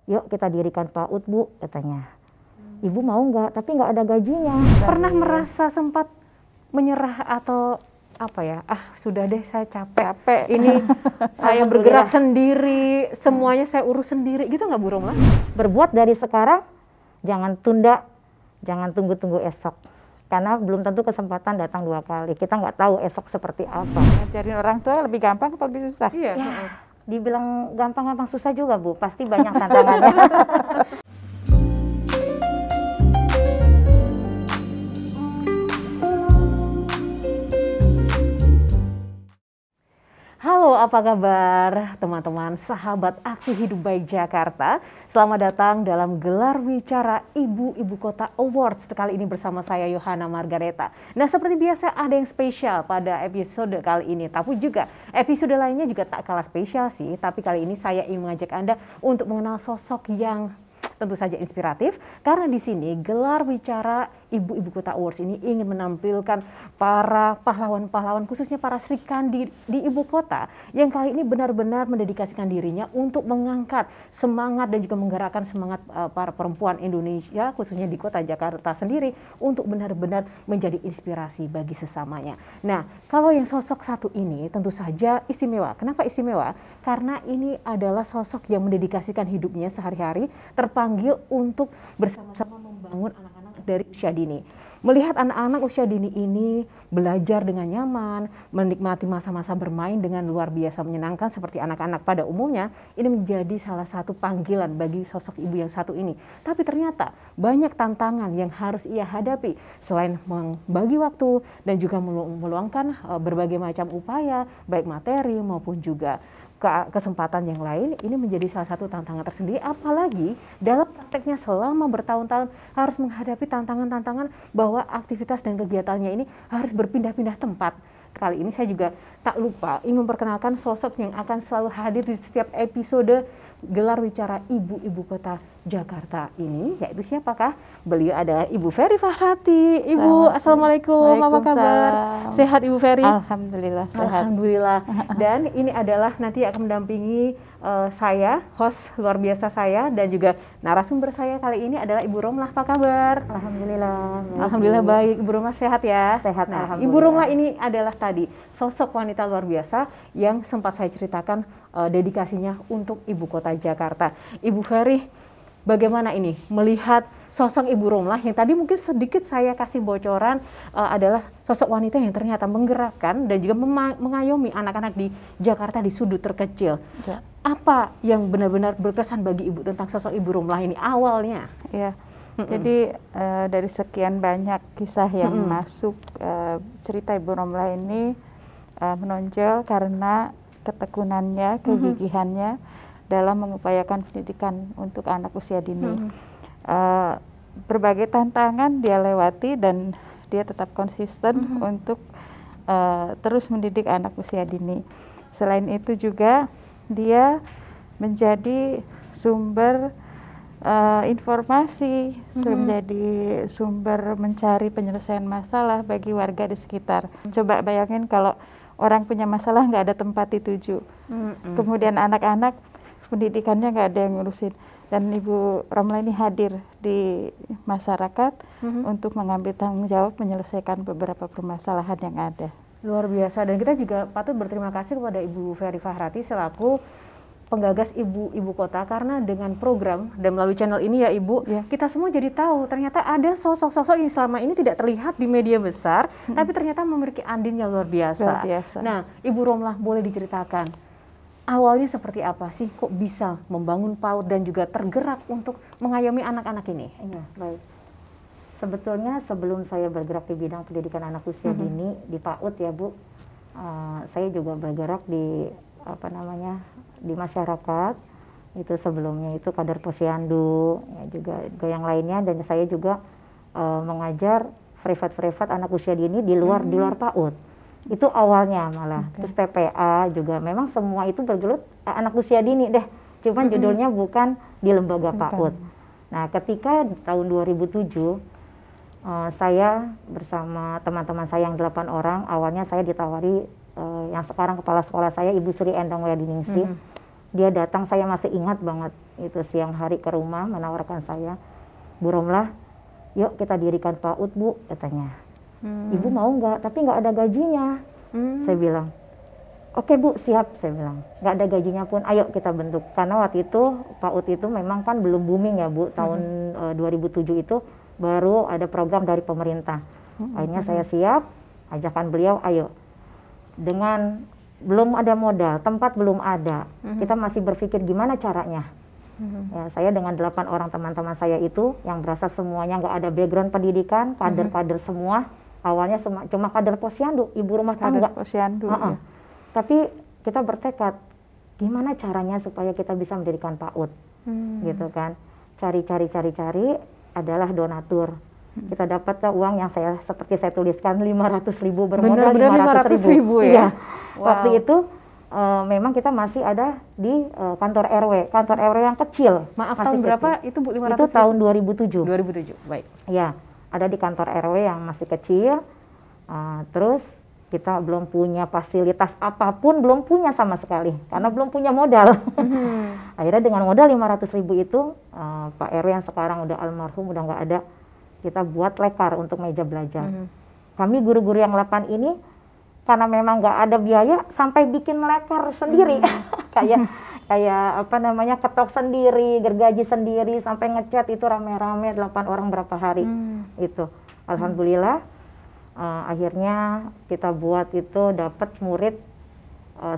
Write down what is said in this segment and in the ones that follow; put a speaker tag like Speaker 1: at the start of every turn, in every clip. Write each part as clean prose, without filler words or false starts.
Speaker 1: yuk kita dirikan PAUD Bu, katanya. Ibu mau nggak? Tapi nggak ada gajinya.
Speaker 2: Pernah merasa sempat menyerah atau apa ya? Sudah deh, saya capek. Ini saya bergerak sendiri, semuanya saya urus sendiri, gitu nggak Bu Romlah?
Speaker 1: Berbuat dari sekarang, jangan tunda, jangan tunggu-tunggu esok. Karena belum tentu kesempatan datang 2 kali. Kita nggak tahu esok seperti apa.
Speaker 3: Ngajarin orang tua lebih gampang atau lebih susah?
Speaker 2: Iya.
Speaker 1: Ya, dibilang gampang-gampang susah juga Bu. Pasti banyak tantangannya.
Speaker 2: Halo, apa kabar teman-teman sahabat Aksi Hidup Baik Jakarta? Selamat datang dalam gelar wicara Ibu Kota Awards. Kali ini bersama saya Yohana Margareta. Nah, seperti biasa ada yang spesial pada episode kali ini. Tapi juga episode lainnya juga tak kalah spesial sih. Tapi kali ini saya ingin mengajak Anda untuk mengenal sosok yang tentu saja inspiratif, karena di sini gelar wicara Ibu Kota Awards ini ingin menampilkan para pahlawan-pahlawan, khususnya para Sri Kandi di ibu kota yang kali ini benar-benar mendedikasikan dirinya untuk mengangkat semangat dan juga menggerakkan semangat para perempuan Indonesia, khususnya di kota Jakarta sendiri, untuk benar-benar menjadi inspirasi bagi sesamanya. Nah, kalau yang sosok satu ini tentu saja istimewa. Kenapa istimewa? Karena ini adalah sosok yang mendedikasikan hidupnya sehari-hari, terpanggil untuk bersama-sama membangun anak-anak dari usia dini. Melihat anak-anak usia dini ini belajar dengan nyaman, menikmati masa-masa bermain dengan luar biasa menyenangkan seperti anak-anak pada umumnya, ini menjadi salah satu panggilan bagi sosok ibu yang satu ini. Tapi ternyata banyak tantangan yang harus ia hadapi, selain membagi waktu dan juga meluangkan berbagai macam upaya, baik materi maupun juga kesempatan yang lain. Ini menjadi salah satu tantangan tersendiri, apalagi dalam prakteknya selama bertahun-tahun harus menghadapi tantangan-tantangan bahwa aktivitas dan kegiatannya ini harus berpindah-pindah tempat. Kali ini saya juga tak lupa ingin memperkenalkan sosok yang akan selalu hadir di setiap episode gelar wicara Ibu Kota Jakarta ini, yaitu siapakah? Beliau adalah Ibu Ferry Fahrati. Ibu, Assalamualaikum, apa kabar? Sehat Ibu Ferry?
Speaker 3: Alhamdulillah sehat.
Speaker 2: Alhamdulillah. Dan ini adalah nanti akan mendampingi saya, host luar biasa saya, dan juga narasumber saya kali ini adalah Ibu Romlah. Apa kabar?
Speaker 1: Alhamdulillah.
Speaker 2: Alhamdulillah baik. Ibu Romlah sehat ya?
Speaker 1: Sehat,
Speaker 2: nah,
Speaker 1: alhamdulillah.
Speaker 2: Ibu Romlah ini adalah tadi sosok wanita luar biasa yang sempat saya ceritakan dedikasinya untuk ibu kota Jakarta. Ibu Ferry, bagaimana ini melihat sosok Ibu Romlah yang tadi mungkin sedikit saya kasih bocoran adalah sosok wanita yang ternyata menggerakkan dan juga mengayomi anak-anak di Jakarta di sudut terkecil.
Speaker 3: Ya.
Speaker 2: Apa yang benar-benar berkesan bagi Ibu tentang sosok Ibu Romlah ini awalnya?
Speaker 3: Ya. Jadi dari sekian banyak kisah yang masuk, cerita Ibu Romlah ini menonjol karena ketekunannya, kegigihannya dalam mengupayakan pendidikan untuk anak usia dini. Berbagai tantangan dia lewati dan dia tetap konsisten untuk terus mendidik anak usia dini. Selain itu juga dia menjadi sumber informasi, menjadi sumber mencari penyelesaian masalah bagi warga di sekitar. Coba bayangin kalau orang punya masalah nggak ada tempat dituju, kemudian anak-anak pendidikannya nggak ada yang ngurusin, dan Ibu Romlah ini hadir di masyarakat untuk mengambil tanggung jawab menyelesaikan beberapa permasalahan yang ada.
Speaker 2: Luar biasa, dan kita juga patut berterima kasih kepada Ibu Ferry Fahrati selaku penggagas ibu kota, karena dengan program dan melalui channel ini ya Ibu, kita semua jadi tahu ternyata ada sosok-sosok yang selama ini tidak terlihat di media besar, tapi ternyata memiliki andil yang luar biasa. Nah, Ibu Romlah, boleh diceritakan awalnya seperti apa sih kok bisa membangun PAUD dan juga tergerak untuk mengayomi anak-anak ini?
Speaker 1: Iya, baik. Sebetulnya sebelum saya bergerak di bidang pendidikan anak usia dini di PAUD ya Bu, saya juga bergerak di di masyarakat. Itu sebelumnya itu kader posyandu, ya juga yang lainnya, dan saya juga mengajar privat anak usia dini di luar PAUD. Itu awalnya malah. Terus TPA juga, memang semua itu bergelut anak usia dini deh. Cuman judulnya bukan di lembaga PAUD. Nah, ketika tahun 2007 saya bersama teman-teman saya yang 8 orang, awalnya saya ditawari yang sekarang kepala sekolah saya, Ibu Sri Endang Wediningsih. Dia datang, saya masih ingat banget. itu siang hari ke rumah menawarkan saya, Bu Romlah, yuk kita dirikan PAUD Bu, katanya. Ibu mau nggak? Tapi nggak ada gajinya. Saya bilang, oke Bu, siap, saya bilang. Nggak ada gajinya pun, ayo kita bentuk. Karena waktu itu PAUD itu memang kan belum booming ya Bu, tahun 2007 itu baru ada program dari pemerintah. Akhirnya saya siap, ajakan beliau, ayo. Dengan belum ada modal, tempat belum ada, kita masih berpikir gimana caranya. Ya, saya dengan 8 orang teman-teman saya itu, yang berasal semuanya nggak ada background pendidikan, kader-kader semua, awalnya cuma kader posyandu, ibu rumah tangga.
Speaker 3: Posyandu. Ya.
Speaker 1: Tapi kita bertekad, gimana caranya supaya kita bisa mendirikan PAUD, gitu kan. Cari, adalah donatur. Kita dapat uang yang seperti saya tuliskan 500.000 bermodal 500.000
Speaker 2: ya.
Speaker 1: Iya. Wow. Waktu itu memang kita masih ada di kantor RW yang kecil.
Speaker 2: Maaf, tahun berapa itu Bu, 500?
Speaker 1: Itu tahun 2007.
Speaker 2: 2007, baik.
Speaker 1: Ya, ada di kantor RW yang masih kecil. Terus kita belum punya fasilitas apapun, belum punya sama sekali karena belum punya modal. Akhirnya dengan modal 500.000 itu Pak RW yang sekarang udah almarhum, udah nggak ada, kita buat lekar untuk meja belajar. Kami guru-guru yang 8 ini karena memang nggak ada biaya sampai bikin lekar sendiri. kayak apa namanya, ketok sendiri, gergaji sendiri, sampai ngecat itu rame-rame 8 orang berapa hari. Itu alhamdulillah akhirnya kita buat itu dapat murid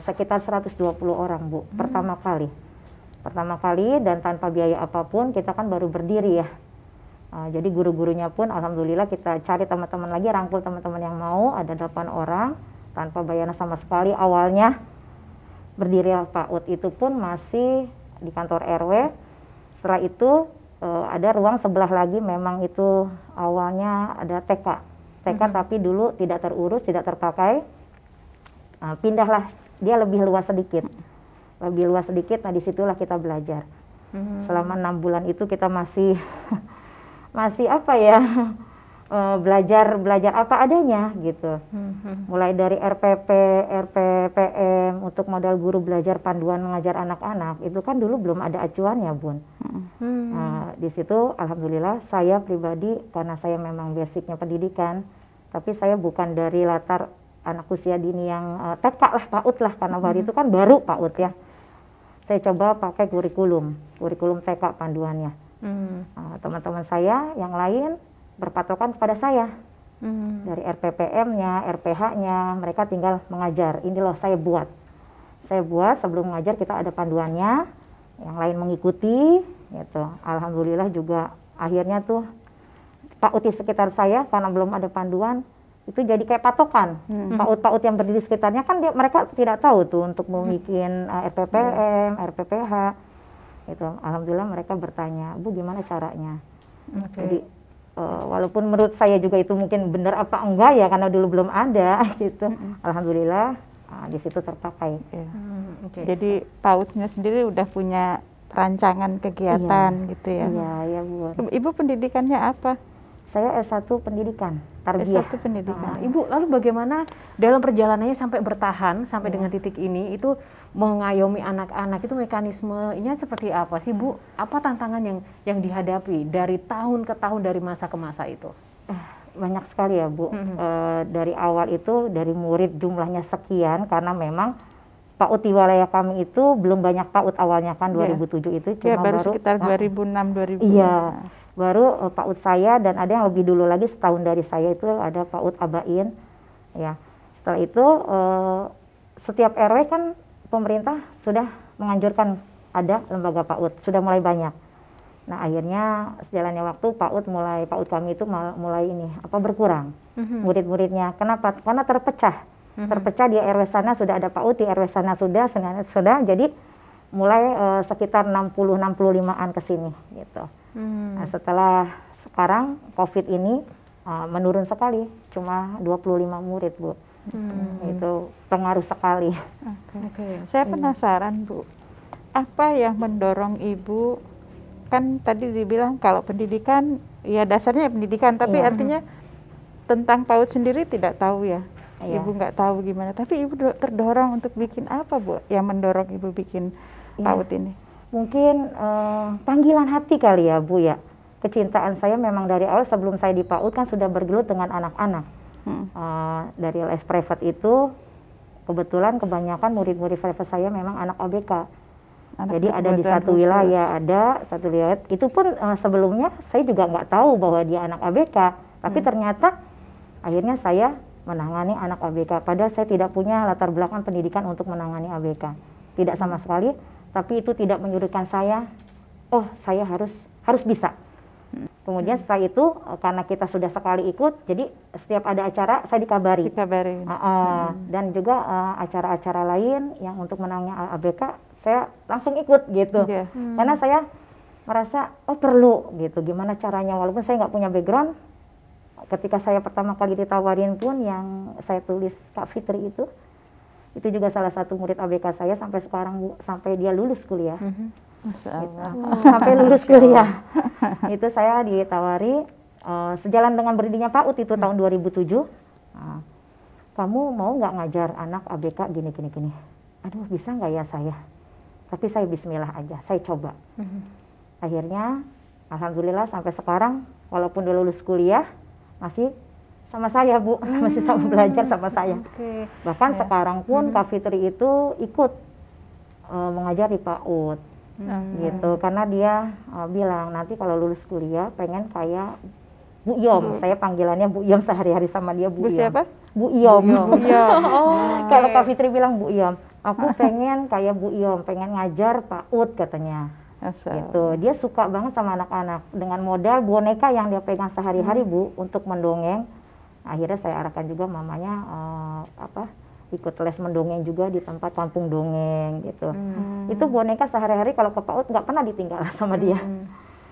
Speaker 1: sekitar 120 orang Bu, pertama kali dan tanpa biaya apapun. Kita kan baru berdiri ya. Jadi guru-gurunya pun alhamdulillah kita cari teman-teman lagi, rangkul teman-teman yang mau, ada 8 orang tanpa bayaran sama sekali. Awalnya berdiri PAUD itu pun masih di kantor RW. Setelah itu ada ruang sebelah lagi, memang itu awalnya ada TK tapi dulu tidak terurus, tidak terpakai. Pindahlah, dia lebih luas sedikit. Nah disitulah kita belajar. Selama 6 bulan itu kita masih apa ya, belajar apa adanya gitu. Mulai dari RPP, RPPM untuk modal guru belajar panduan mengajar anak-anak, itu kan dulu belum ada acuannya Bun. Di situ alhamdulillah saya pribadi, karena saya memang basicnya pendidikan, tapi saya bukan dari latar anak usia dini yang TK lah, PAUD lah, karena hari itu kan baru PAUD ya. Saya coba pakai kurikulum TK panduannya. Teman-teman saya yang lain berpatokan kepada saya. Dari RPPM-nya, RPH-nya, mereka tinggal mengajar. Ini loh saya buat sebelum mengajar kita ada panduannya, yang lain mengikuti gitu. Alhamdulillah juga akhirnya tuh PAUD di sekitar saya, karena belum ada panduan, itu jadi kayak patokan. PAUD yang berdiri di sekitarnya kan mereka tidak tahu tuh untuk membuat RPPM, RPPH. Itu alhamdulillah mereka bertanya, Bu gimana caranya? Jadi walaupun menurut saya juga itu mungkin benar apa enggak ya, karena dulu belum ada gitu. Alhamdulillah di situ terpakai.
Speaker 3: Jadi PAUD-nya sendiri udah punya rancangan kegiatan gitu ya.
Speaker 1: Iya Bu.
Speaker 3: Ibu pendidikannya apa?
Speaker 1: Saya S1 pendidikan, tarbiyah.
Speaker 3: S1 pendidikan.
Speaker 2: Ibu, lalu bagaimana dalam perjalanannya sampai bertahan sampai dengan titik ini, itu mengayomi anak-anak, itu mekanismenya seperti apa sih Bu? Apa tantangan yang dihadapi dari tahun ke tahun, dari masa ke masa itu?
Speaker 1: Banyak sekali ya Bu. Dari awal itu, dari murid jumlahnya sekian, karena memang PAUD di wilayah kami itu belum banyak PAUD awalnya kan, 2007 itu cuma
Speaker 3: baru sekitar 2006-2000.
Speaker 1: Iya, baru PAUD saya, dan ada yang lebih dulu lagi setahun dari saya itu ada PAUD Abain. Ya, setelah itu setiap RW kan pemerintah sudah menganjurkan ada lembaga PAUD, sudah mulai banyak. Nah akhirnya sejalannya waktu PAUD kami itu mulai berkurang murid-muridnya. Kenapa? Karena terpecah di RW sana sudah ada PAUD, di RW sana sudah, jadi mulai sekitar 60-65an ke sini gitu. Nah, setelah sekarang COVID ini menurun sekali, cuma 25 murid Bu. Itu pengaruh sekali.
Speaker 3: Saya penasaran Bu, apa yang mendorong Ibu, kan tadi dibilang kalau pendidikan ya dasarnya pendidikan, tapi artinya tentang PAUD sendiri tidak tahu ya. Ibu nggak tahu gimana, tapi Ibu terdorong untuk bikin apa Bu, yang mendorong Ibu bikin PAUD ini?
Speaker 1: Mungkin panggilan hati kali ya Bu ya. Kecintaan saya memang dari awal sebelum saya di PAUD kan sudah bergelut dengan anak-anak. Dari LS private itu kebetulan kebanyakan murid-murid private saya memang anak ABK. Jadi ada di satu wilayah, itu pun sebelumnya saya juga nggak tahu bahwa dia anak ABK. Tapi ternyata akhirnya saya menangani anak ABK. Padahal saya tidak punya latar belakang pendidikan untuk menangani ABK. Tidak sama sekali. Tapi itu tidak menyurutkan saya, oh saya harus bisa. Kemudian setelah itu karena kita sudah sekali ikut, jadi setiap ada acara saya dikabari. Dan juga acara-acara lain yang untuk menangani ABK saya langsung ikut gitu. Karena saya merasa oh perlu gitu, gimana caranya walaupun saya nggak punya background. Ketika saya pertama kali ditawarin pun yang saya tulis Kak Fitri itu juga salah satu murid ABK saya sampai sekarang Bu, sampai dia lulus kuliah. Gitu. Sampai lulus kuliah. Itu saya ditawari sejalan dengan berdirinya PAUD itu tahun 2007. Kamu mau nggak ngajar anak ABK gini. Aduh bisa nggak ya saya? Tapi saya bismillah aja, saya coba. Akhirnya alhamdulillah sampai sekarang walaupun dia lulus kuliah masih sama saya Bu, masih sama belajar sama saya. Bahkan sekarang pun Kak Fitri itu ikut mengajar di PAUD. Gitu, karena dia bilang nanti kalau lulus kuliah pengen kayak Bu Yom. Saya panggilannya Bu Yom sehari-hari sama dia Bu Yom.
Speaker 3: Siapa?
Speaker 1: Bu Yom. Kalau Kak Fitri bilang Bu Yom, aku pengen kayak Bu Yom, pengen ngajar PAUD katanya. Gitu. Dia suka banget sama anak-anak dengan modal boneka yang dia pegang sehari-hari Bu untuk mendongeng. Akhirnya saya arahkan juga mamanya ikut les mendongeng juga di tempat kampung dongeng gitu. Itu boneka sehari-hari kalau ke PAUD nggak pernah ditinggal sama dia.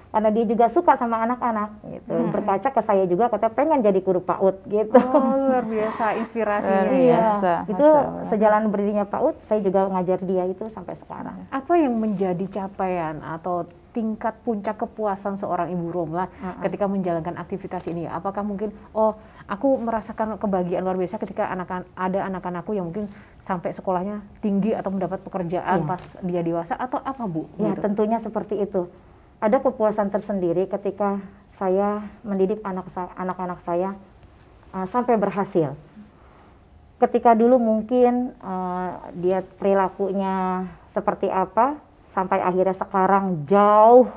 Speaker 1: Karena dia juga suka sama anak-anak gitu. Berkaca ke saya juga katanya pengen jadi guru PAUD gitu.
Speaker 2: Luar biasa inspirasinya
Speaker 1: Itu sejalan berdirinya PAUD saya juga ngajar dia itu sampai sekarang.
Speaker 2: Apa yang menjadi capaian atau tingkat puncak kepuasan seorang Ibu Romlah ketika menjalankan aktivitas ini? Apakah mungkin aku merasakan kebahagiaan luar biasa ketika ada anak-anakku yang mungkin sampai sekolahnya tinggi atau mendapat pekerjaan pas dia dewasa, atau apa Bu?
Speaker 1: Ya gitu. Tentunya seperti itu. Ada kepuasan tersendiri ketika saya mendidik anak-anak saya sampai berhasil. Ketika dulu mungkin dia perilakunya seperti apa, sampai akhirnya sekarang jauh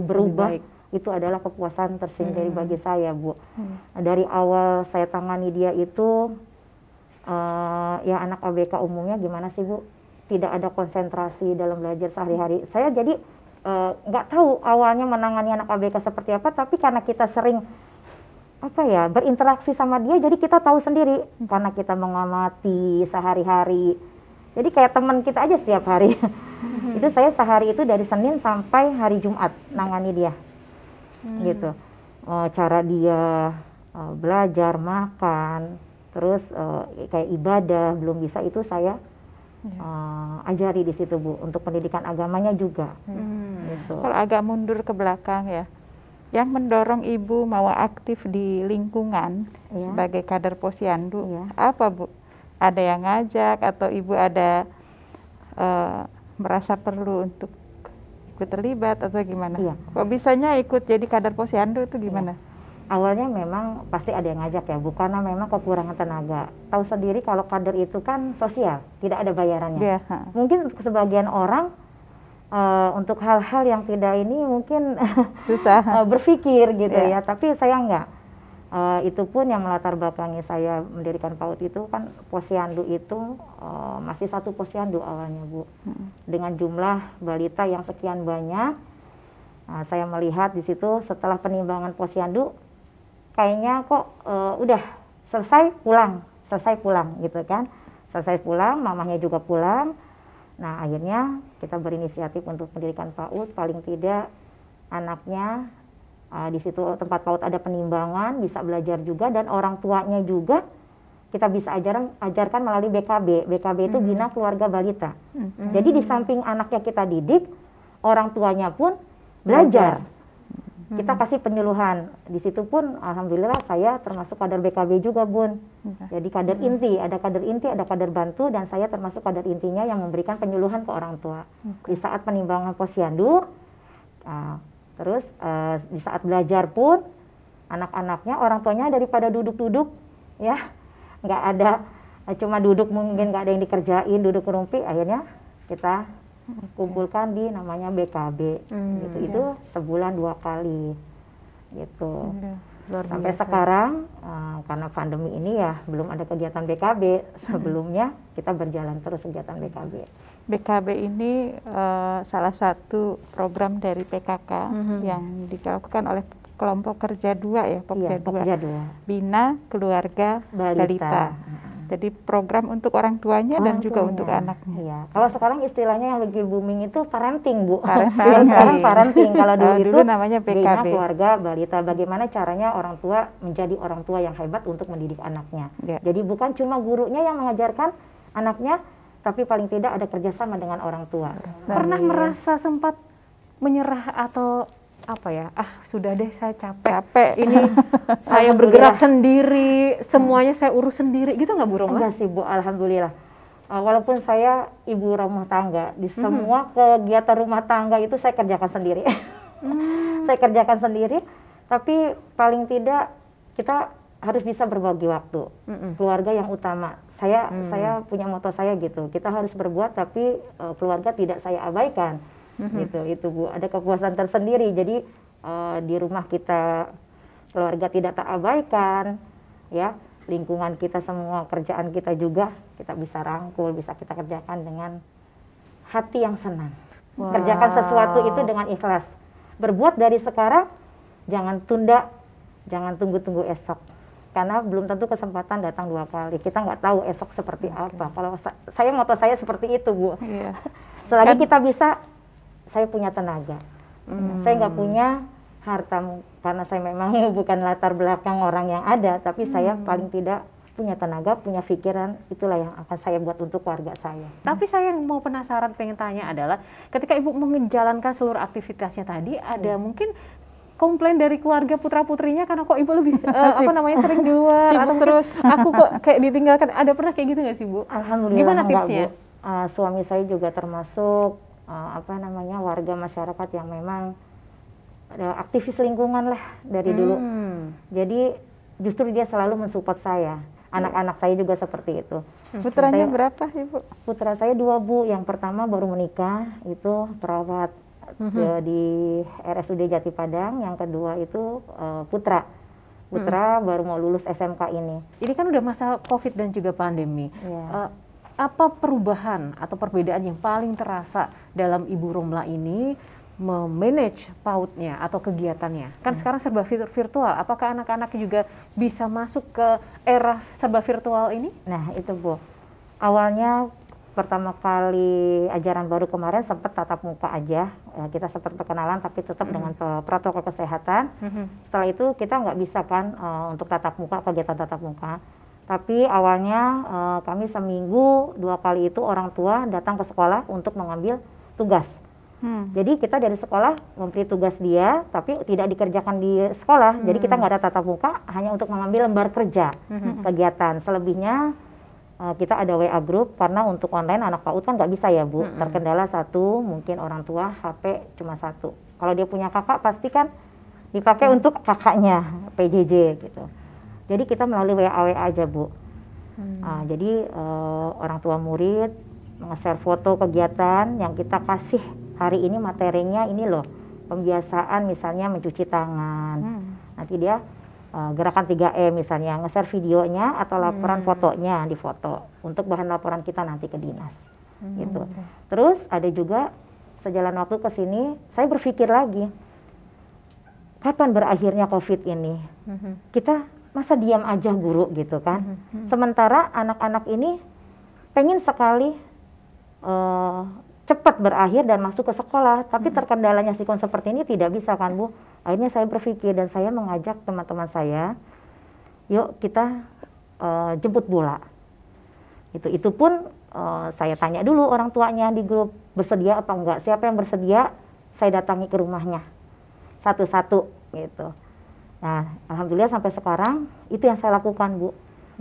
Speaker 1: berubah. Itu adalah kepuasan tersendiri bagi saya Bu. Dari awal saya tangani dia itu ya anak ABK umumnya gimana sih Bu, tidak ada konsentrasi dalam belajar sehari-hari. Saya jadi nggak tahu awalnya menangani anak ABK seperti apa, tapi karena kita sering berinteraksi sama dia, jadi kita tahu sendiri karena kita mengamati sehari-hari. Jadi kayak teman kita aja setiap hari. Itu saya sehari itu dari Senin sampai hari Jumat nangani dia. Gitu. Cara dia belajar, makan, terus kayak ibadah belum bisa itu saya ajari di situ Bu, untuk pendidikan agamanya juga. Gitu.
Speaker 3: Kalau agak mundur ke belakang ya, yang mendorong Ibu mau aktif di lingkungan sebagai kader Posyandu apa Bu? Ada yang ngajak atau Ibu ada merasa perlu untuk ikut terlibat atau gimana? Kok bisanya ikut jadi kader Posyandu itu gimana?
Speaker 1: Awalnya memang pasti ada yang ngajak ya Bu, karena memang kekurangan tenaga. Tahu sendiri kalau kader itu kan sosial, tidak ada bayarannya. Mungkin sebagian orang untuk hal-hal yang tidak ini mungkin susah berpikir gitu ya, tapi saya enggak. Itu pun yang melatar belakangi saya mendirikan PAUD itu kan Posyandu itu masih satu Posyandu awalnya Bu. Dengan jumlah balita yang sekian banyak, saya melihat di situ setelah penimbangan Posyandu kayaknya kok udah selesai pulang gitu kan. Selesai pulang, mamahnya juga pulang. Nah akhirnya kita berinisiatif untuk mendirikan PAUD, paling tidak anaknya di situ tempat PAUD ada penimbangan, bisa belajar juga, dan orang tuanya juga kita bisa ajarkan melalui BKB. BKB itu Bina Keluarga Balita. Jadi di samping anaknya kita didik, orang tuanya pun belajar. kita kasih penyuluhan. Di situ pun alhamdulillah saya termasuk kader BKB juga, Bun. Jadi kader inti, ada kader inti, ada kader bantu, dan saya termasuk kader intinya yang memberikan penyuluhan ke orang tua. Di saat penimbangan posyandu, terus di saat belajar pun anak-anaknya, orang tuanya daripada duduk-duduk ya, nggak ada, cuma duduk mungkin nggak ada yang dikerjain, duduk kerumpi, akhirnya kita kumpulkan di namanya BKB. Gitu. Itu sebulan 2 kali gitu.
Speaker 2: Luar
Speaker 1: Sampai
Speaker 2: biasa.
Speaker 1: sekarang karena pandemi ini ya belum ada kegiatan BKB. Sebelumnya kita berjalan terus kegiatan BKB.
Speaker 3: BKB ini salah satu program dari PKK yang dilakukan oleh kelompok kerja 2 ya, Pokja 2.
Speaker 1: Pokja 2.
Speaker 3: Bina Keluarga Balita. Jadi program untuk orang tuanya dan juga untuk anaknya.
Speaker 1: Iya. Kalau sekarang istilahnya yang lagi booming itu parenting, Bu.
Speaker 3: Parenting.
Speaker 1: Kalau sekarang parenting. Kalau dulu itu
Speaker 3: namanya
Speaker 1: Bina
Speaker 3: PKB.
Speaker 1: Keluarga Balita. Bagaimana caranya orang tua menjadi orang tua yang hebat untuk mendidik anaknya.
Speaker 3: Ya.
Speaker 1: Jadi bukan cuma gurunya yang mengajarkan anaknya, tapi paling tidak ada kerjasama dengan orang tua.
Speaker 2: Pernah merasa sempat menyerah atau apa ya, sudah deh saya capek. Ini saya bergerak sendiri, semuanya saya urus sendiri, gitu nggak Bu Romla?
Speaker 1: Enggak sih, Bu, alhamdulillah. Walaupun saya ibu rumah tangga, di semua kegiatan rumah tangga itu saya kerjakan sendiri. Saya kerjakan sendiri, tapi paling tidak kita harus bisa berbagi waktu. Keluarga yang utama. Saya punya moto saya gitu, kita harus berbuat tapi keluarga tidak saya abaikan. Gitu, itu Bu, ada kepuasan tersendiri. Jadi di rumah kita keluarga tidak terabaikan, ya, lingkungan kita semua, kerjaan kita juga kita bisa rangkul, bisa kita kerjakan dengan hati yang senang. Kerjakan sesuatu itu dengan ikhlas. Berbuat dari sekarang, jangan tunda, jangan tunggu-tunggu esok. Karena belum tentu kesempatan datang 2 kali. Kita nggak tahu esok seperti apa. Kalau saya moto saya seperti itu, Bu.
Speaker 3: Iya.
Speaker 1: Selagi kita bisa, saya punya tenaga. Saya nggak punya harta karena saya memang bukan latar belakang orang yang ada, tapi saya paling tidak punya tenaga, punya pikiran, itulah yang akan saya buat untuk keluarga saya.
Speaker 2: Tapi saya yang mau penasaran, pengen tanya adalah, ketika Ibu menjalankan seluruh aktivitasnya tadi, ada mungkin komplain dari keluarga putra-putrinya karena kok Ibu lebih sering di luar, atau terus aku kok kayak ditinggalkan, ada pernah kayak gitu nggak sih, Bu?
Speaker 1: Alhamdulillah.
Speaker 2: Gimana
Speaker 1: enggak,
Speaker 2: tipsnya?
Speaker 1: Bu. Suami saya juga termasuk warga masyarakat yang memang aktivis lingkungan lah dari dulu. Jadi justru dia selalu mensupport saya. Anak-anak saya juga seperti itu.
Speaker 3: Putranya berapa, Ibu?
Speaker 1: Putra saya 2, Bu. Yang pertama baru menikah, itu perawat di RSUD Jati Padang. Yang kedua itu putra baru mau lulus SMK ini.
Speaker 2: Ini kan udah masa COVID dan juga pandemi. Apa perubahan atau perbedaan yang paling terasa dalam Ibu Romla ini memanage PAUD-nya atau kegiatannya? Kan sekarang serba virtual, apakah anak-anak juga bisa masuk ke era serba virtual ini?
Speaker 1: Nah itu, Bu. Awalnya pertama kali ajaran baru kemarin sempat tatap muka aja. Kita sempat perkenalan tapi tetap dengan protokol kesehatan. Setelah itu kita nggak bisa kan untuk tatap muka, kegiatan tatap muka. Tapi awalnya kami seminggu 2 kali itu orang tua datang ke sekolah untuk mengambil tugas. Jadi kita dari sekolah memberi tugas dia, tapi tidak dikerjakan di sekolah. Jadi kita nggak ada tatap muka, hanya untuk mengambil lembar kerja kegiatan. Selebihnya kita ada WA group, karena untuk online anak PAUD kan nggak bisa ya, Bu. Terkendala satu, mungkin orang tua HP cuma 1. Kalau dia punya kakak pasti kan dipakai untuk kakaknya, PJJ gitu. Jadi kita melalui WA aja, Bu. Jadi orang tua murid nge-share foto kegiatan yang kita kasih hari ini, materinya ini loh, pembiasaan misalnya mencuci tangan. Nanti dia gerakan 3M misalnya, nge-share videonya atau laporan fotonya, di foto untuk bahan laporan kita nanti ke dinas. Gitu. Terus ada juga sejalan waktu ke sini saya berpikir lagi, kapan berakhirnya COVID ini? Kita masa diam aja guru gitu kan? Sementara anak-anak ini pengen sekali cepat berakhir dan masuk ke sekolah, tapi terkendalanya sikon seperti ini tidak bisa kan, Bu? Akhirnya saya berpikir dan saya mengajak teman-teman saya, yuk kita jemput bola. Itu pun saya tanya dulu orang tuanya di grup, bersedia apa enggak? Siapa yang bersedia, saya datangi ke rumahnya satu-satu. gitu. Nah, alhamdulillah sampai sekarang itu yang saya lakukan, Bu.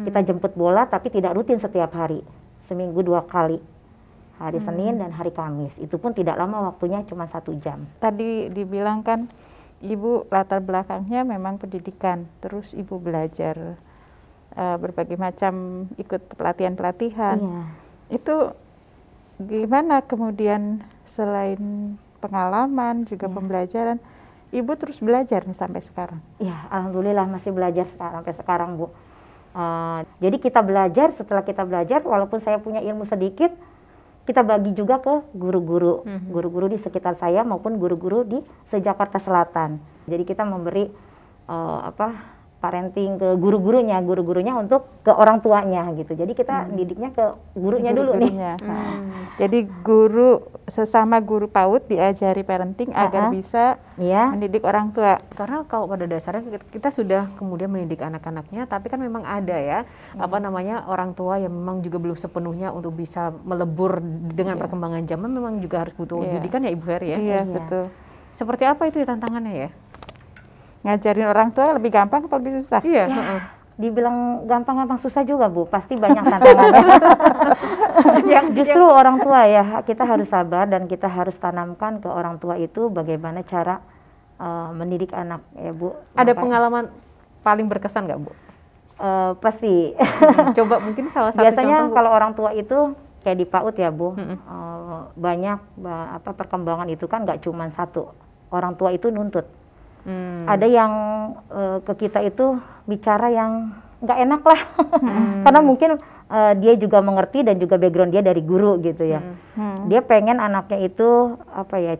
Speaker 1: Kita jemput bola tapi tidak rutin setiap hari. Seminggu 2 kali. Hari Senin dan hari Kamis. Itu pun tidak lama waktunya, cuma 1 jam.
Speaker 3: Tadi dibilang kan Ibu latar belakangnya memang pendidikan, terus Ibu belajar berbagai macam ikut pelatihan-pelatihan.
Speaker 1: Iya.
Speaker 3: Itu gimana kemudian selain pengalaman juga pembelajaran, Ibu terus belajar nih sampai sekarang?
Speaker 1: Ya, alhamdulillah masih belajar sampai sekarang, Bu. Jadi kita belajar, setelah kita belajar, walaupun saya punya ilmu sedikit, kita bagi juga ke guru-guru, guru-guru di sekitar saya maupun guru-guru di se-Jakarta Selatan. Jadi kita memberi parenting ke guru-gurunya untuk ke orang tuanya gitu. Jadi kita didiknya ke gurunya dulu nih.
Speaker 3: Jadi guru sesama guru PAUD diajari parenting agar bisa mendidik orang tua.
Speaker 2: Karena kalau pada dasarnya kita sudah kemudian mendidik anak-anaknya, tapi kan memang ada ya orang tua yang memang juga belum sepenuhnya untuk bisa melebur dengan perkembangan zaman, memang juga harus butuh didikan ya Ibu Ferry ya.
Speaker 3: Iya, betul.
Speaker 2: Seperti apa itu tantangannya ya?
Speaker 3: Ngajarin orang tua lebih gampang atau lebih susah?
Speaker 2: Iya.
Speaker 1: Dibilang gampang-gampang susah juga, Bu. Pasti banyak tantangannya. Justru orang tua ya, kita harus sabar dan kita harus tanamkan ke orang tua itu bagaimana cara mendidik anak ya, Bu.
Speaker 2: Ada pengalaman paling berkesan nggak, Bu?
Speaker 1: Pasti.
Speaker 2: Coba mungkin salah satu
Speaker 1: Biasanya
Speaker 2: contoh, Bu.
Speaker 1: kalau orang tua itu kayak di PAUD ya, Bu. Banyak perkembangan itu kan nggak cuma satu. Orang tua itu nuntut. Ada yang ke kita itu bicara yang nggak enak lah, karena mungkin dia juga mengerti dan juga background dia dari guru gitu ya. Dia pengen anaknya itu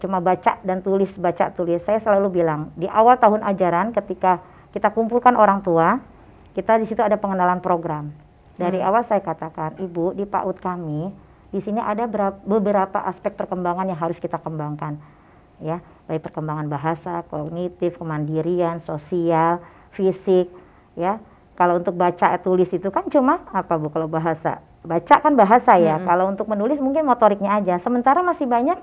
Speaker 1: cuma baca dan tulis, baca tulis. Saya selalu bilang di awal tahun ajaran ketika kita kumpulkan orang tua, kita di situ ada pengenalan program. Dari awal saya katakan, Ibu, di PAUD kami di sini ada beberapa aspek perkembangan yang harus kita kembangkan. Ya, baik perkembangan bahasa, kognitif, kemandirian, sosial, fisik, ya. Kalau untuk baca tulis itu kan cuma Bu kalau bahasa. Baca kan bahasa ya. Kalau untuk menulis mungkin motoriknya aja. Sementara masih banyak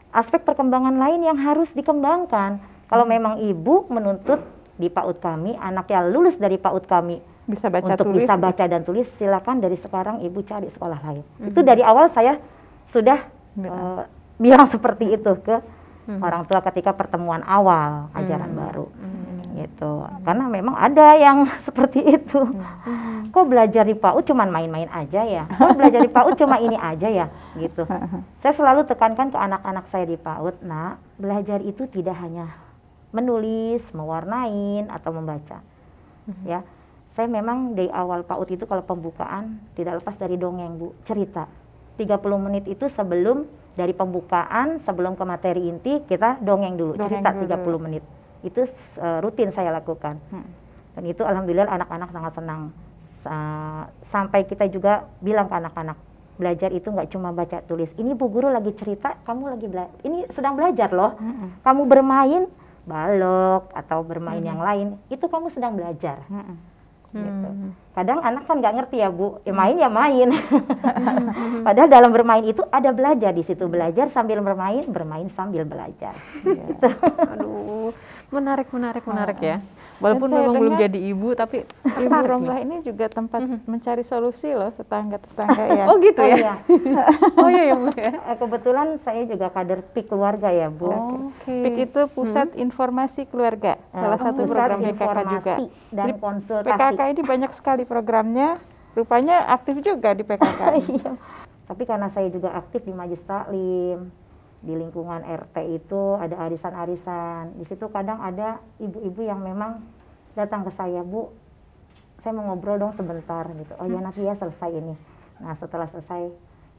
Speaker 1: aspek perkembangan lain yang harus dikembangkan. Kalau memang ibu menuntut di PAUD kami, anak yang lulus dari PAUD kami
Speaker 3: bisa baca
Speaker 1: untuk
Speaker 3: tulis,
Speaker 1: bisa baca dan tulis, silakan dari sekarang ibu cari sekolah lain. Itu dari awal saya sudah bilang seperti itu ke orang tua ketika pertemuan awal ajaran baru gitu. Karena memang ada yang seperti itu. Kok belajar di PAUD cuma main-main aja ya? Kok belajar di PAUD cuma ini aja ya? Gitu. Saya selalu tekankan ke anak-anak saya di PAUD, nah, belajar itu tidak hanya menulis, mewarnain atau membaca. Ya. Saya memang dari awal PAUD itu kalau pembukaan tidak lepas dari dongeng, Bu, cerita. 30 menit itu sebelum dari pembukaan, sebelum ke materi inti, kita dongeng dulu, cerita 30 menit. Itu rutin saya lakukan. Dan itu alhamdulillah anak-anak sangat senang. Sampai kita juga bilang ke anak-anak, belajar itu nggak cuma baca tulis. Ini Bu Guru lagi cerita, kamu lagi ini sedang belajar loh. Kamu bermain balok atau bermain yang lain, itu kamu sedang belajar. Gitu. Kadang anak kan nggak ngerti ya Bu, ya main. Padahal dalam bermain itu ada belajar di situ, belajar sambil bermain, bermain sambil belajar. Gitu.
Speaker 2: Aduh, menarik ya. Walaupun memang belum jadi ibu, tapi
Speaker 3: Ibu Romlah ini juga tempat mencari solusi loh tetangga-tetangga ya.
Speaker 2: Oh gitu ya?
Speaker 1: Iya.
Speaker 2: Oh iya ya Bu ya.
Speaker 1: Kebetulan saya juga kader PIK keluarga ya Bu.
Speaker 3: PIK itu Pusat Informasi Keluarga, salah satu program PKK juga.
Speaker 1: Dan konsultasi.
Speaker 3: PKK ini banyak sekali programnya, rupanya aktif juga di PKK.
Speaker 1: Iya. Tapi karena saya juga aktif di Majelis Taklim, di lingkungan RT itu ada arisan-arisan. Di situ kadang ada ibu-ibu yang memang datang ke saya, Bu, saya mau ngobrol dong sebentar gitu. Oh ya nanti ya selesai ini. Nah setelah selesai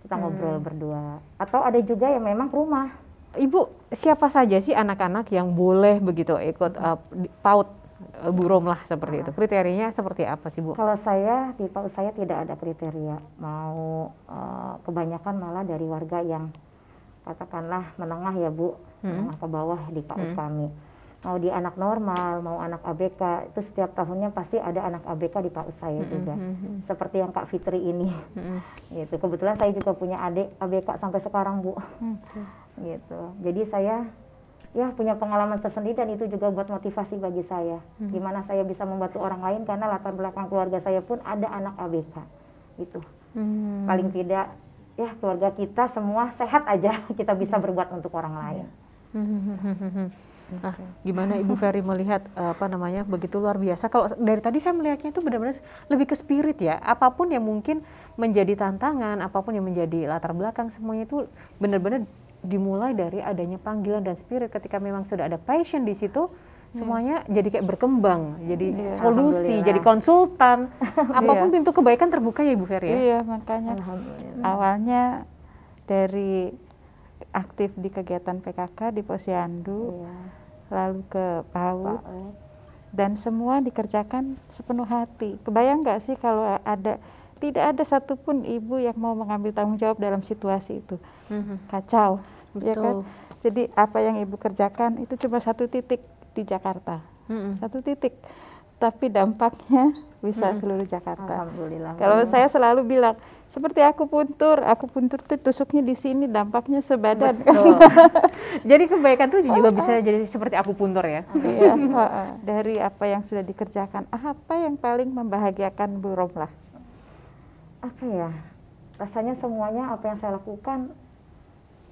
Speaker 1: kita ngobrol berdua. Atau ada juga yang memang rumah.
Speaker 2: Ibu, siapa saja sih anak-anak yang boleh begitu ikut PAUD Bu Romlah seperti itu? Kriterianya seperti apa sih Bu?
Speaker 1: Kalau saya di PAUD saya tidak ada kriteria. Mau kebanyakan malah dari warga yang katakanlah menengah ya Bu, menengah ke bawah di PAUD kami. Mau di anak normal, mau anak ABK, itu setiap tahunnya pasti ada anak ABK di PAUD saya juga. Seperti yang Kak Fitri ini. Gitu. Kebetulan saya juga punya adik ABK sampai sekarang Bu. Gitu. Jadi saya ya punya pengalaman tersendiri, dan itu juga buat motivasi bagi saya. Gimana saya bisa membantu orang lain, karena latar belakang keluarga saya pun ada anak ABK. Itu paling tidak ya keluarga kita semua sehat aja, kita bisa berbuat untuk orang lain.
Speaker 2: Nah, gimana Ibu Ferry melihat begitu luar biasa? Kalau dari tadi saya melihatnya itu benar-benar lebih ke spirit ya. Apapun yang mungkin menjadi tantangan, apapun yang menjadi latar belakang, semuanya itu benar-benar dimulai dari adanya panggilan dan spirit. Ketika memang sudah ada passion di situ, semuanya jadi kayak berkembang, jadi solusi, jadi konsultan, apapun pintu kebaikan terbuka ya Ibu Ferry ya?
Speaker 3: Iya, makanya awalnya dari aktif di kegiatan PKK di Posyandu, lalu ke PAUD, dan semua dikerjakan sepenuh hati. Kebayang nggak sih kalau tidak ada satupun ibu yang mau mengambil tanggung jawab dalam situasi itu, kacau, ya kan? Jadi apa yang ibu kerjakan itu cuma satu titik di Jakarta, satu titik, tapi dampaknya bisa seluruh Jakarta.
Speaker 1: Alhamdulillah.
Speaker 3: Kalau saya selalu bilang, seperti aku puntur tuh tusuknya di sini, dampaknya sebadan.
Speaker 2: Jadi kebaikan tuh juga bisa jadi seperti aku puntur ya.
Speaker 3: Iya, dari apa yang sudah dikerjakan, apa yang paling membahagiakan Bu Romlah?
Speaker 1: Apa ya? Rasanya semuanya apa yang saya lakukan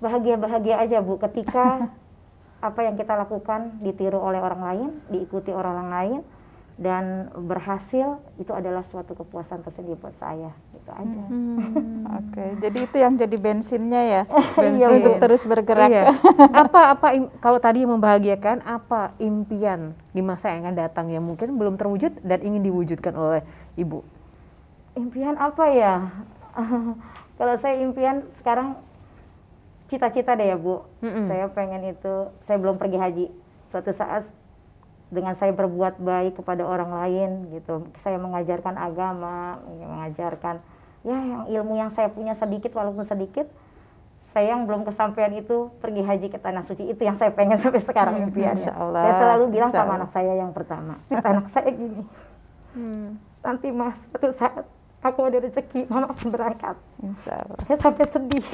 Speaker 1: bahagia-bahagia aja Bu, ketika apa yang kita lakukan ditiru oleh orang lain, diikuti orang lain, dan berhasil, itu adalah suatu kepuasan tersendiri buat saya. Itu aja.
Speaker 3: Oke, jadi itu yang jadi bensinnya ya, bensin untuk terus bergerak.
Speaker 2: Iya. Kalau tadi yang membahagiakan, apa impian di masa yang akan datang yang mungkin belum terwujud dan ingin diwujudkan oleh Ibu?
Speaker 1: Impian apa ya? Kalau saya impian sekarang cita-cita deh ya Bu. Saya pengen itu, saya belum pergi haji. Suatu saat dengan saya berbuat baik kepada orang lain gitu, saya mengajarkan agama, mengajarkan ya yang ilmu yang saya punya sedikit walaupun sedikit, saya yang belum kesampaian itu pergi haji ke tanah suci, itu yang saya pengen sampai sekarang impiannya. Saya selalu bilang sama anak saya yang pertama, anak saya gini, nanti Mas suatu saat aku ada rezeki, Mama akan berangkat.
Speaker 3: Insya Allah.
Speaker 1: Saya sampai sedih.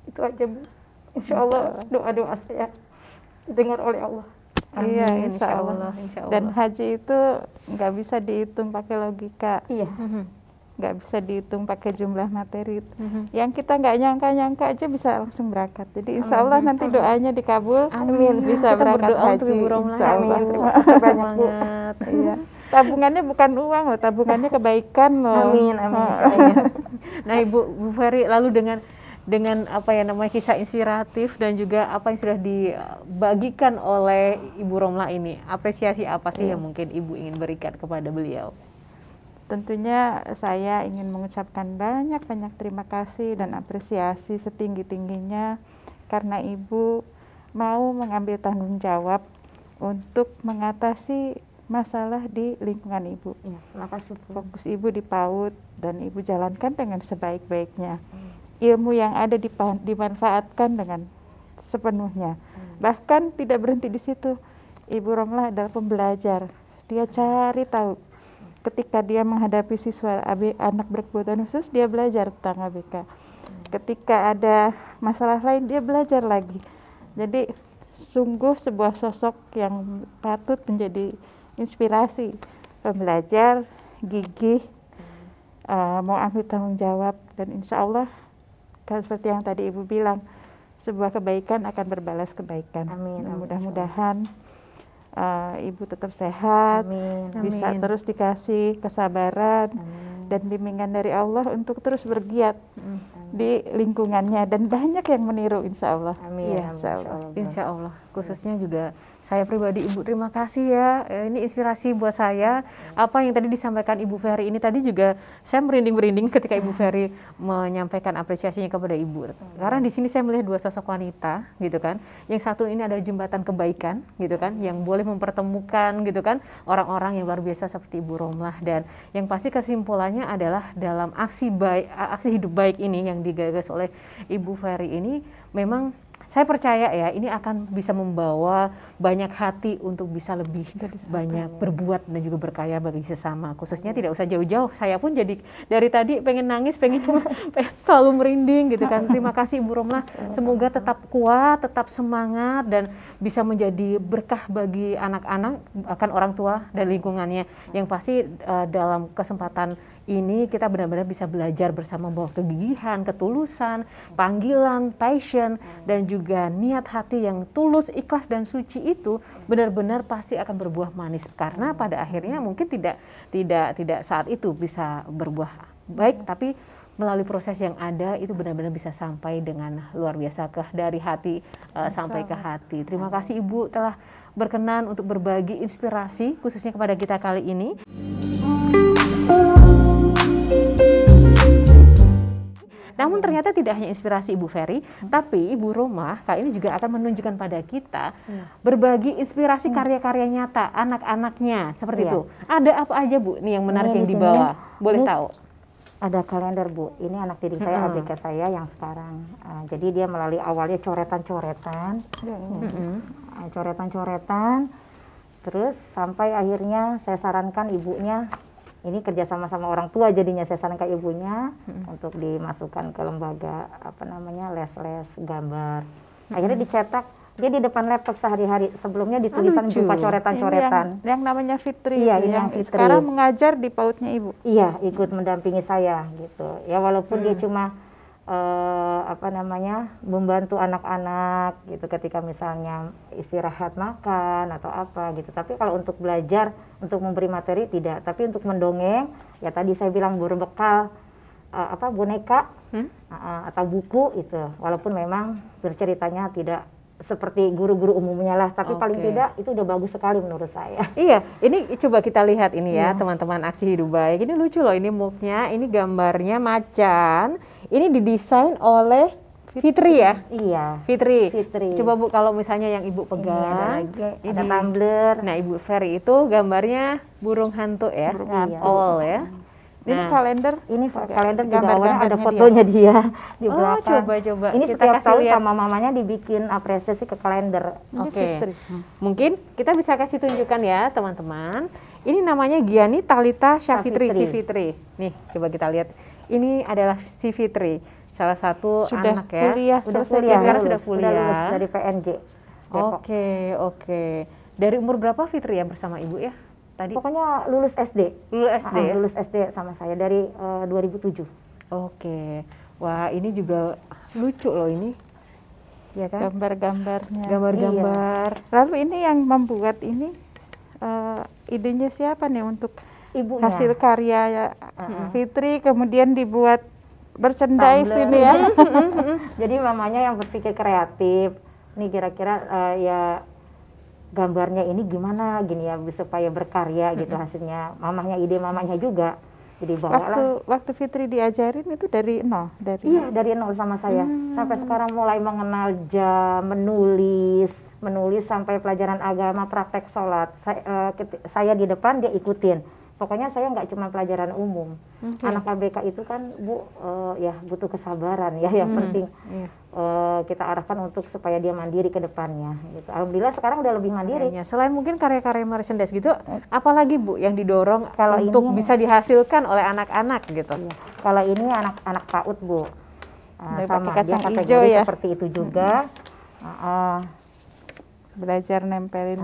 Speaker 1: Itu aja Bu. Insya Allah doa-doa saya didengar oleh Allah.
Speaker 3: Iya, insya Allah. Dan haji itu nggak bisa dihitung pakai logika.
Speaker 1: Iya.
Speaker 3: Nggak bisa dihitung pakai jumlah materi. Yang kita nggak nyangka-nyangka aja bisa langsung berangkat. Jadi insya Allah nanti doanya dikabul.
Speaker 2: Amin.
Speaker 3: Bisa
Speaker 2: kita
Speaker 3: berangkat haji.
Speaker 2: Insya Allah.
Speaker 3: Terima kasih banyak Bu.
Speaker 2: Semangat.
Speaker 3: Iya. Tabungannya bukan uang loh, tabungannya kebaikan loh.
Speaker 1: Amin.
Speaker 2: Nah Ibu Ferry, lalu dengan kisah inspiratif dan juga apa yang sudah dibagikan oleh Ibu Romlah ini, apresiasi apa sih yang mungkin Ibu ingin berikan kepada beliau?
Speaker 3: Tentunya saya ingin mengucapkan banyak-banyak terima kasih dan apresiasi setinggi-tingginya karena Ibu mau mengambil tanggung jawab untuk mengatasi masalah di lingkungan Ibu.
Speaker 1: Ya, terima kasih Bu.
Speaker 3: Fokus Ibu di PAUD dan Ibu jalankan dengan sebaik-baiknya. Ilmu yang ada dimanfaatkan dengan sepenuhnya. Bahkan tidak berhenti di situ. Ibu Romlah adalah pembelajar. Dia cari tahu. Ketika dia menghadapi siswa anak berkebutuhan khusus, dia belajar tentang ABK. Ketika ada masalah lain, dia belajar lagi. Jadi sungguh sebuah sosok yang patut menjadi inspirasi. Pembelajar, gigih, mau ambil tanggung jawab, dan insya Allah seperti yang tadi Ibu bilang, sebuah kebaikan akan berbalas kebaikan.
Speaker 1: Amin.
Speaker 3: Mudah-mudahan Ibu tetap sehat, bisa terus dikasih kesabaran dan bimbingan dari Allah untuk terus bergiat di lingkungannya, dan banyak yang meniru insya Allah.
Speaker 1: Amin.
Speaker 2: Insya Allah. Khususnya juga saya pribadi Ibu terima kasih ya, ini inspirasi buat saya. Apa yang tadi disampaikan Ibu Ferry ini tadi juga saya merinding-merinding ketika Ibu Ferry menyampaikan apresiasinya kepada Ibu. Karena di sini saya melihat dua sosok wanita gitu kan. Yang satu ini adalah jembatan kebaikan gitu kan, yang boleh mempertemukan gitu kan orang-orang yang luar biasa seperti Ibu Romlah, dan yang pasti kesimpulannya adalah dalam aksi hidup baik ini yang digagas oleh Ibu Ferry ini memang saya percaya ya ini akan bisa membawa banyak hati untuk bisa lebih banyak berbuat dan juga berkarya bagi sesama. Khususnya tidak usah jauh-jauh, saya pun jadi dari tadi pengen nangis, pengen selalu merinding gitu kan. Terima kasih Ibu Romlah, semoga tetap kuat, tetap semangat dan bisa menjadi berkah bagi anak-anak, bahkan orang tua dan lingkungannya. Yang pasti dalam kesempatan ini kita benar-benar bisa belajar bersama bahwa kegigihan, ketulusan, panggilan, passion, dan juga niat hati yang tulus, ikhlas dan suci itu benar-benar pasti akan berbuah manis, karena pada akhirnya mungkin tidak saat itu bisa berbuah baik, tapi melalui proses yang ada itu benar-benar bisa sampai dengan luar biasa dari hati sampai ke hati. Terima kasih Ibu telah berkenan untuk berbagi inspirasi khususnya kepada kita kali ini. Namun ternyata tidak hanya inspirasi Ibu Ferry, tapi Ibu Romlah kali ini juga akan menunjukkan pada kita berbagi inspirasi karya-karya nyata anak-anaknya seperti itu. Ada apa aja Bu nih yang menarik yang dibawa? Boleh tahu?
Speaker 1: Ada kalender Bu, ini anak didik saya, ABK saya yang sekarang. Jadi dia melalui awalnya coretan-coretan, coretan-coretan, terus sampai akhirnya saya sarankan ibunya, ini kerja sama-sama orang tua jadinya saya sarankan ibunya untuk dimasukkan ke lembaga les-les gambar. Akhirnya dicetak, dia di depan laptop sehari-hari, sebelumnya ditulisan berupa coretan-coretan.
Speaker 3: Yang namanya Fitri,
Speaker 1: iya, yang Fitri.
Speaker 3: Sekarang mengajar di PAUD-nya Ibu.
Speaker 1: Iya, ikut mendampingi saya gitu. Ya walaupun dia cuma membantu anak-anak gitu ketika misalnya istirahat makan atau apa gitu. Tapi kalau untuk belajar, untuk memberi materi tidak, tapi untuk mendongeng ya tadi saya bilang berbekal boneka atau buku itu. Walaupun memang berceritanya tidak seperti guru-guru umumnya lah, tapi paling tidak itu udah bagus sekali menurut saya.
Speaker 2: Iya, ini coba kita lihat ini ya teman-teman Aksi Hidup Baik. Ini lucu loh, ini muknya, ini gambarnya macan. Ini didesain oleh Fitri ya?
Speaker 1: Iya.
Speaker 2: Fitri. Coba Bu, kalau misalnya yang Ibu pegang,
Speaker 1: ini ada tumbler.
Speaker 2: Nah Ibu Ferry itu gambarnya burung hantu ya?
Speaker 3: Burung hantu.
Speaker 2: Owl ya?
Speaker 3: Ini kalender.
Speaker 1: Ini kalender juga awalnya ada fotonya dia di belakang.
Speaker 2: Coba.
Speaker 1: Ini
Speaker 2: kita
Speaker 1: setiap
Speaker 2: kasih
Speaker 1: tahun
Speaker 2: lihat.
Speaker 1: sama mamanya dibikin apresiasi ke kalender.
Speaker 2: Oke. Mungkin kita bisa kasih tunjukkan ya teman-teman. Ini namanya Giani Talita Syafitri, si Fitri. Nih, coba kita lihat. Ini adalah si Fitri, salah satu anak ya.
Speaker 1: Sudah kuliah.
Speaker 2: Sekarang sudah kuliah.
Speaker 1: Sudah lulus dari PNJ.
Speaker 2: Oke. Dari umur berapa Fitri ya bersama Ibu ya? Tadi.
Speaker 1: Pokoknya lulus SD.
Speaker 2: Lulus
Speaker 1: SD sama saya dari 2007.
Speaker 2: Oke. Wah, ini juga lucu loh ini. Ya kan?
Speaker 3: Gambar-gambarnya.
Speaker 2: Gambar-gambar.
Speaker 3: Iya. Lalu ini yang membuat ini idenya siapa nih untuk
Speaker 1: Ibunya.
Speaker 3: hasil karya Fitri kemudian dibuat merchandise ini ya.
Speaker 1: Jadi mamanya yang berpikir kreatif. Nih kira-kira ya gambarnya ini gimana gini ya supaya berkarya gitu hasilnya. Ide mamanya juga. Jadi
Speaker 3: waktu Fitri diajarin itu dari nol,
Speaker 1: dari nol sama saya. Sampai sekarang mulai mengenal jam, menulis sampai pelajaran agama, praktek sholat. Saya di depan, dia ikutin. Pokoknya saya nggak cuma pelajaran umum. Anak ABK itu kan Bu ya butuh kesabaran ya, yang penting kita arahkan untuk supaya dia mandiri ke depannya gitu. Alhamdulillah sekarang udah lebih mandiri.
Speaker 2: Selain mungkin karya-karya merchandise gitu, apalagi Bu yang didorong untuk bisa dihasilkan oleh anak-anak gitu?
Speaker 1: Iya. Kalau ini anak-anak PAUD Bu, sama dia kategori seperti itu juga.
Speaker 3: Belajar menempel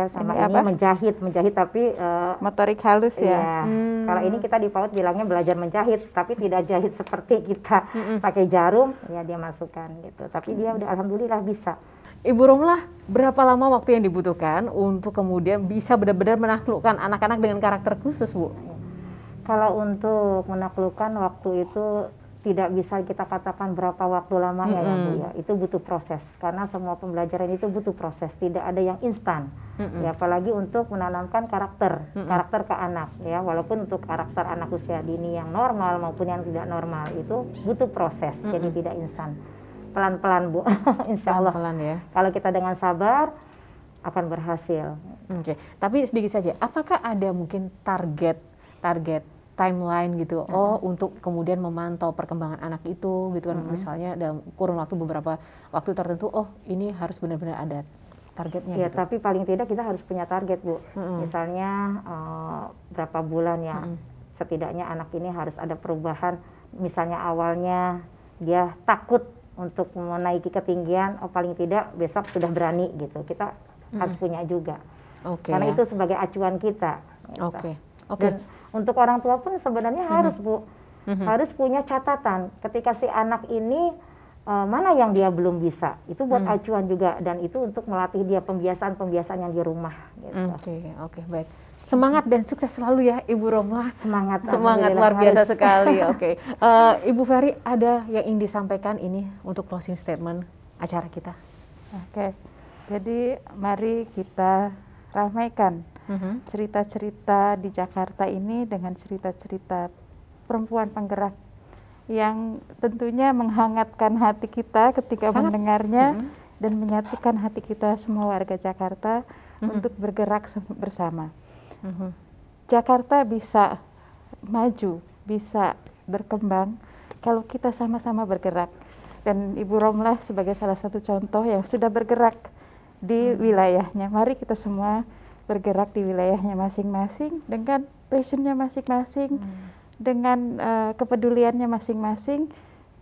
Speaker 1: sama ini menjahit tapi
Speaker 3: motorik halus ya.
Speaker 1: Kalau ini kita di PAUD bilangnya belajar menjahit, tapi tidak jahit seperti kita pakai jarum, ya dia masukkan gitu. Tapi dia udah alhamdulillah bisa.
Speaker 2: Ibu Romlah, berapa lama waktu yang dibutuhkan untuk kemudian bisa benar-benar menaklukkan anak-anak dengan karakter khusus, Bu?
Speaker 1: Kalau untuk menaklukkan waktu itu tidak bisa kita katakan berapa waktu lamanya ya Bu ya. Itu butuh proses, karena semua pembelajaran itu butuh proses, tidak ada yang instan. Ya apalagi untuk menanamkan karakter ke anak ya, walaupun untuk karakter anak usia dini yang normal maupun yang tidak normal itu butuh proses, jadi tidak instan. Pelan-pelan Bu. Insya Allah.
Speaker 2: Pelan-pelan ya.
Speaker 1: Kalau kita dengan sabar akan berhasil.
Speaker 2: Oke. Tapi sedikit saja, apakah ada mungkin target timeline gitu. Oh, untuk kemudian memantau perkembangan anak itu gitu kan. Misalnya dalam kurun waktu beberapa waktu tertentu, oh ini harus benar-benar ada targetnya
Speaker 1: Ya,
Speaker 2: gitu.
Speaker 1: tapi paling tidak kita harus punya target, Bu. Misalnya berapa bulan ya, setidaknya anak ini harus ada perubahan. Misalnya awalnya dia takut untuk menaiki ketinggian, oh paling tidak besok sudah berani gitu. Kita harus punya juga.
Speaker 2: Oke.
Speaker 1: Karena itu sebagai acuan kita. Gitu.
Speaker 2: Oke.
Speaker 1: Dan untuk orang tua pun sebenarnya harus, Bu, harus punya catatan ketika si anak ini mana yang dia belum bisa. Itu buat acuan juga, dan itu untuk melatih dia pembiasaan-pembiasaan yang di rumah. Gitu.
Speaker 2: Oke, baik. Semangat dan sukses selalu ya Ibu Romlah.
Speaker 1: Semangat
Speaker 2: Luar biasa
Speaker 1: harus.
Speaker 2: sekali. Oke. Ibu Ferry, ada yang ingin disampaikan ini untuk closing statement acara kita?
Speaker 3: Oke, jadi mari kita ramaikan cerita-cerita di Jakarta ini dengan cerita-cerita perempuan penggerak yang tentunya menghangatkan hati kita ketika mendengarnya dan menyatukan hati kita semua warga Jakarta untuk bergerak bersama. Jakarta bisa maju, bisa berkembang kalau kita sama-sama bergerak. Dan Ibu Romlah sebagai salah satu contoh yang sudah bergerak di wilayahnya. Mari kita semua bergerak di wilayahnya masing-masing dengan passionnya masing-masing, dengan kepeduliannya masing-masing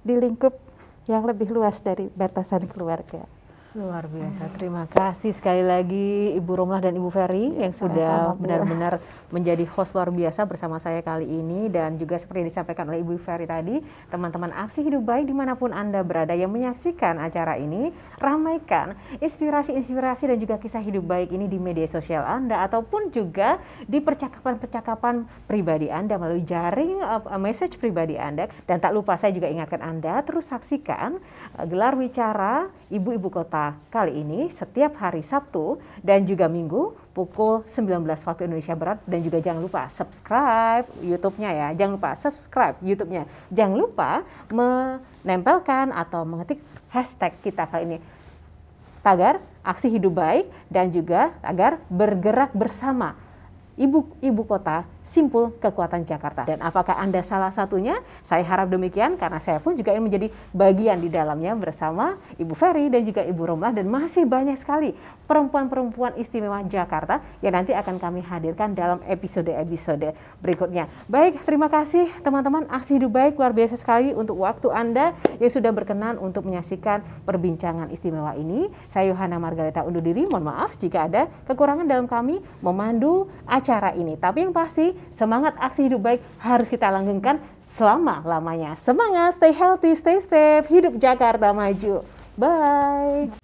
Speaker 3: di lingkup yang lebih luas dari batasan keluarga.
Speaker 2: Luar biasa, terima kasih sekali lagi Ibu Romlah dan Ibu Ferry yang sudah benar-benar menjadi host luar biasa bersama saya kali ini. Dan juga seperti yang disampaikan oleh Ibu Ferry tadi, teman-teman Aksi Hidup Baik dimanapun Anda berada yang menyaksikan acara ini, ramaikan inspirasi-inspirasi dan juga kisah hidup baik ini di media sosial Anda ataupun juga di percakapan-percakapan pribadi Anda melalui jaring message pribadi Anda. Dan tak lupa saya juga ingatkan Anda terus saksikan gelar wicara Ibu-Ibu Kota kali ini setiap hari Sabtu dan juga Minggu pukul 19 waktu Indonesia Barat. Dan juga jangan lupa subscribe YouTube-nya ya. Jangan lupa subscribe YouTube-nya. Jangan lupa menempelkan atau mengetik hashtag kita kali ini, tagar Aksi Hidup Baik, dan juga tagar bergerak bersama Ibu Kota Simpul Kekuatan Jakarta. Dan apakah Anda salah satunya? Saya harap demikian, karena saya pun juga ingin menjadi bagian di dalamnya bersama Ibu Ferry dan juga Ibu Romlah, dan masih banyak sekali perempuan-perempuan istimewa Jakarta yang nanti akan kami hadirkan dalam episode-episode berikutnya. Baik, terima kasih teman-teman Aksi Hidup Baik, luar biasa sekali untuk waktu Anda yang sudah berkenan untuk menyaksikan perbincangan istimewa ini. Saya Yohana Margareta undur diri, mohon maaf jika ada kekurangan dalam kami memandu acara ini. Tapi yang pasti, semangat Aksi Hidup Baik harus kita langgengkan selama-lamanya. Semangat, stay healthy, stay safe, hidup Jakarta maju. Bye.